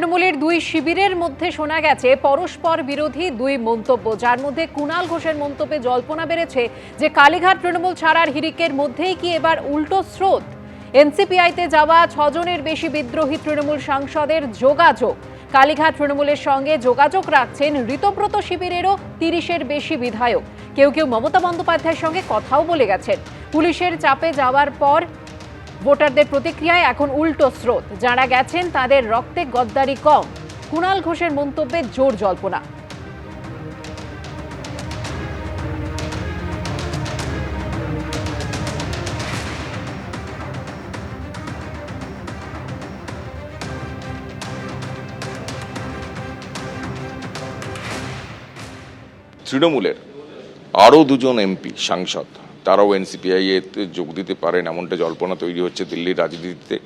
তৃণমূলের দুই শিবিরের মধ্যে শোনা গেছে পরস্পর বিরোধী দুই মন্তব্য, যার মধ্যে কুণাল ঘোষের মন্তব্যে জল্পনা বেড়েছে যে কালীঘাট তৃণমূল ছাড়ার হিড়িকের মধ্যেই কি এবার উল্টো স্রোত। এনসিপিআইতে যাওয়া 6 জনের বেশি বিদ্রোহী তৃণমূল সাংসদের যোগাযোগ। কালীঘাট তৃণমূলের সঙ্গে যোগাযোগ রাখছেন ঋতব্রত শিবিরেরও 30-এর বেশি বিধায়ক। কেউ কেউ মমতা বন্দ্যোপাধ্যায়ের সঙ্গে কথাও বলে গেছেন। পুলিশের চাপে যাওয়ার পর ভোটারদের প্রতিক্রিয়ায় এখন উল্টো স্রোত। যারা গেছেন তাদের রক্তে গদ্দারি কম। কুণাল ঘোষের মন্তব্যে জোর জল্পনা। তৃণমূলের আরও 2 জন এমপি সাংসদ তারাও এনসিপিআই এতে যোগ দিতে পারেন এমনটা জল্পনা তৈরি হচ্ছে দিল্লির রাজনীতিতে,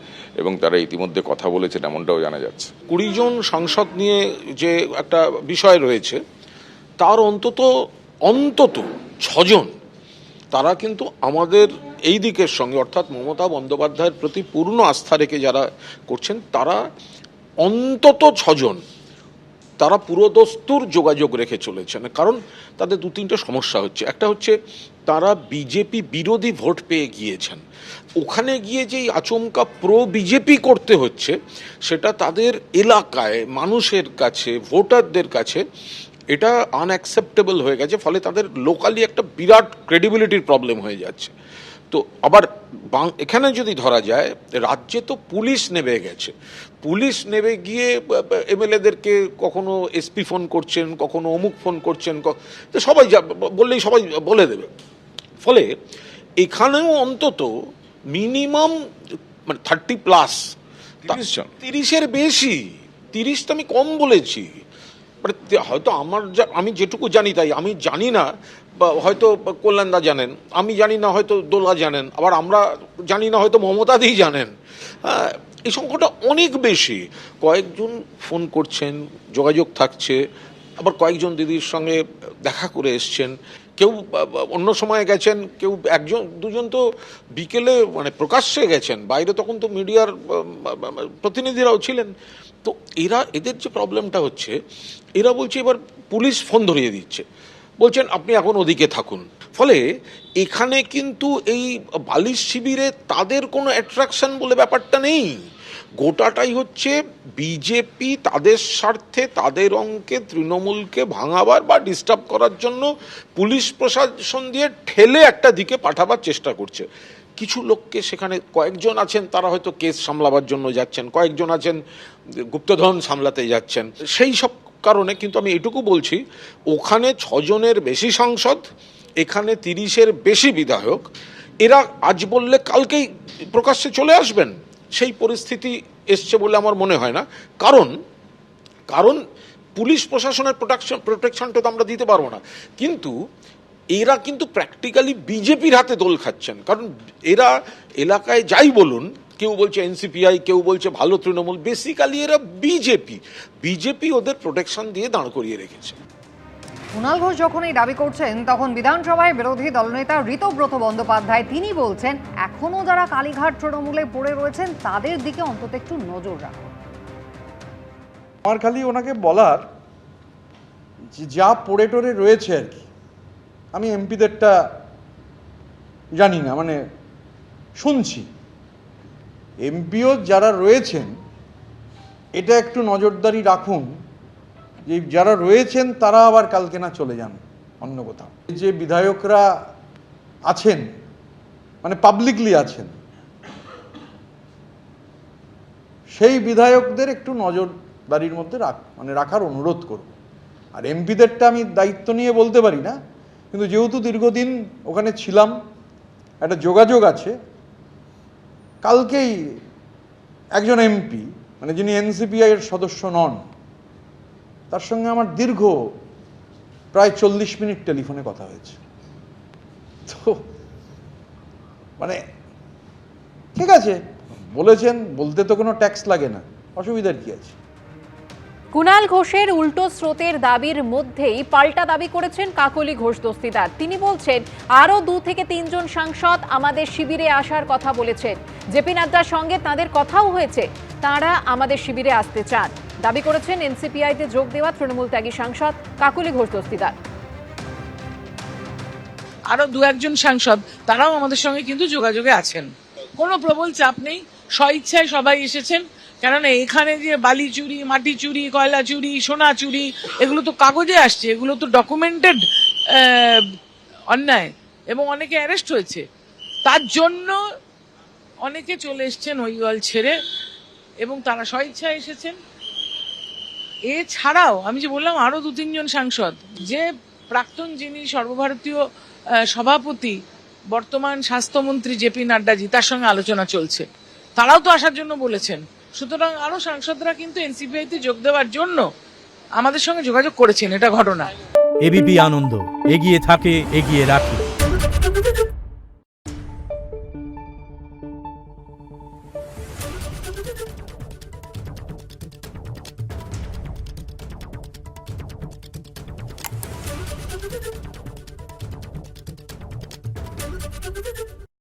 এবং তারা ইতিমধ্যে কথা বলেছেন এমনটাও জানা যাচ্ছে। 20 জন সাংসদ নিয়ে যে একটা বিষয় রয়েছে তার অন্তত 6 জন তারা কিন্তু আমাদের এই দিকের সঙ্গে অর্থাৎ মমতা বন্দ্যোপাধ্যায়ের প্রতি পূর্ণ আস্থা রেখে যারা করছেন তারা অন্তত 6 জন তারা পুরোদস্তুর যোগাযোগ রেখে চলেছেন। কারণ তাদের 2-3টে সমস্যা হচ্ছে। একটা হচ্ছে তারা বিজেপি বিরোধী ভোট পেয়ে গিয়েছেন, ওখানে গিয়ে যেই আচমকা প্রো বিজেপি করতে হচ্ছে সেটা তাদের এলাকায় মানুষের কাছে ভোটারদের কাছে এটা আনঅ্যাকসেপ্টেবল হয়ে গেছে। ফলে তাদের লোকালি একটা বিরাট ক্রেডিবিলিটির প্রবলেম হয়ে যাচ্ছে। তো আবার এখানে যদি ধরা যায় রাজ্যে তো পুলিশ নেমে গেছে, পুলিশ নেমে গিয়ে এমএলএদেরকে কখনো এসপি ফোন করছেন, কখনো অমুক ফোন করছেন, তো সবাই বললেই সবাই বলে দেবে। ফলে এখানেও অন্তত মিনিমাম মানে 30+, 30-এর বেশি, 30 তো আমি কম বলেছি। মানে হয়তো আমি যেটুকু জানি তাই, আমি জানি না হয়তো কল্যাণদা জানেন, আমি জানি না হয়তো দোলা জানেন, আবার আমরা জানি না হয়তো মমতাদিই জানেন। এই সংখ্যাটা অনেক বেশি। কয়েকজন ফোন করছেন, যোগাযোগ থাকছে, আবার কয়েকজন দিদির সঙ্গে দেখা করে এসছেন, কেউ অন্য সময়ে গেছেন, কেউ 1-2 জন তো বিকেলে মানে প্রকাশ্যে গেছেন, বাইরে তখন তো মিডিয়ার প্রতিনিধিরাও ছিলেন। তো এদের যে প্রবলেমটা হচ্ছে, এরা বলছে এবার পুলিশ ফোন ধরিয়ে দিচ্ছে, বলছেন আপনি এখন ওদিকে থাকুন। ফলে এখানে কিন্তু এই বালিশ শিবিরে তাদের কোনো অ্যাট্রাকশন বলে ব্যাপারটা নেই। গোটাটাই হচ্ছে বিজেপি তাদের স্বার্থে তাদের অঙ্কে তৃণমূলকে ভাঙাবার বা ডিস্টার্ব করার জন্য পুলিশ প্রশাসন দিয়ে ঠেলে একটা দিকে পাঠাবার চেষ্টা করছে। কিছু লোককে সেখানে কয়েকজন আছেন তারা হয়তো কেস সামলাবার জন্য যাচ্ছেন, কয়েকজন আছেন গুপ্তধন সামলাতে যাচ্ছেন, সেই সব কারণে। কিন্তু আমি এটুকু বলছি, ওখানে 6 জনের বেশি সাংসদ, এখানে 30-এর বেশি বিধায়ক, এরা আজ বললে কালকেই প্রকাশ্যে চলে আসবেন সেই পরিস্থিতি এসছে বলে আমার মনে হয় না। কারণ পুলিশ প্রশাসনের প্রোটেকশনটা তো আমরা দিতে পারবো না, কিন্তু এরা কিন্তু প্র্যাকটিক্যালি বিজেপির হাতে দোল খাচ্ছেন। কারণ এরা এলাকায় যাই বলুন, কেউ বলছে এনসিপিআই, কেউ বলছে ভালো তৃণমূল, বেসিক্যালি এরা বিজেপি ওদের প্রোটেকশন দিয়ে দাঁড় করিয়ে রেখেছে। কুণাল ঘোষ যখন এই দাবি করছেন তখন বিধানসভায় বিরোধী দলনেতা ঋতব্রত বন্দ্যোপাধ্যায় তিনি বলছেন এখনো যারা কালীঘাট তৃণমূলে পড়ে রয়েছেন তাদের দিকে অন্তত একটু নজর রাখুন। আমার খালি ওনাকে বলার যা পড়ে টরে রয়েছে আর কি, আমি এমপিদেরটা জানি না, মানে শুনছি, এমপিও যারা রয়েছেন এটা একটু নজরদারি রাখুন যে যারা রয়েছেন তারা আবার কালকে না চলে যান অন্য কোথাও। যে বিধায়করা আছেন মানে পাবলিকলি আছেন, সেই বিধায়কদের একটু নজরদারির মধ্যে রাখার অনুরোধ করব। আর এমপিদেরটা আমি দায়িত্ব নিয়ে বলতে পারি না, কিন্তু যেহেতু দীর্ঘদিন ওখানে ছিলাম, একটা যোগাযোগ আছে। কালকেই একজন এমপি মানে যিনি এনসিপিআই এর সদস্য নন, তার সঙ্গে আমার দীর্ঘ প্রায় 40 মিনিট টেলিফোনে কথা হয়েছে। তো মানে ঠিক আছে বলেছেন, বলতে তো কোনো ট্যাক্স লাগে না, অসুবিধার কি আছে। কুণাল ঘোষের উল্টো স্রোতের দাবির মধ্যেই পাল্টা দাবি করেছেন কাকলি ঘোষ দস্তিদার। তিনি বলছেন আরও 2 থেকে 3 জন সাংসদ আমাদের শিবিরে আসার কথা বলেছেন। জেপি নাড্ডার সঙ্গে তাদের কথাও হয়েছে, তারা আমাদের শিবিরে আসতে চান, দাবি করেছেন এনসিপিআইতে যোগ দেওয়া তৃণমূল ত্যাগী সাংসদ কাকলি ঘোষ দস্তিদার। আরো দু একজন সাংসদ তারাও আমাদের সঙ্গে কিন্তু যোগাযোগে আছেন, কোনো প্রবল চাপ নেই, স্বইচ্ছায় সবাই এসেছেন। কেননা এখানে যে বালি চুরি, মাটি চুরি, কয়লা চুরি, সোনা চুরি, এগুলো তো কাগজে আসছে, এগুলো তো ডকুমেন্টেড অন্যায়, এবং অনেকে অ্যারেস্ট হয়েছে। তার জন্য অনেকে চলে এসছেন ওই দল ছেড়ে, এবং তারা স্বইচ্ছায় এসেছেন। এছাড়াও আমি যে বললাম আরো 2-3 জন সাংসদ, যে প্রাক্তন যিনি সর্বভারতীয় সভাপতি, বর্তমান স্বাস্থ্যমন্ত্রী জেপি নাড্ডাজি, তার সঙ্গে আলোচনা চলছে, তারাও তো আসার জন্য বলেছেন। সুতরাং আরো সাংসদরা কিন্তু এনসিপিআইতে যোগ দেওয়ার জন্য আমাদের সঙ্গে যোগাযোগ করেছেন, এটা ঘটনা। এবিপি আনন্দ, এগিয়ে থাকে, এগিয়ে রাখে।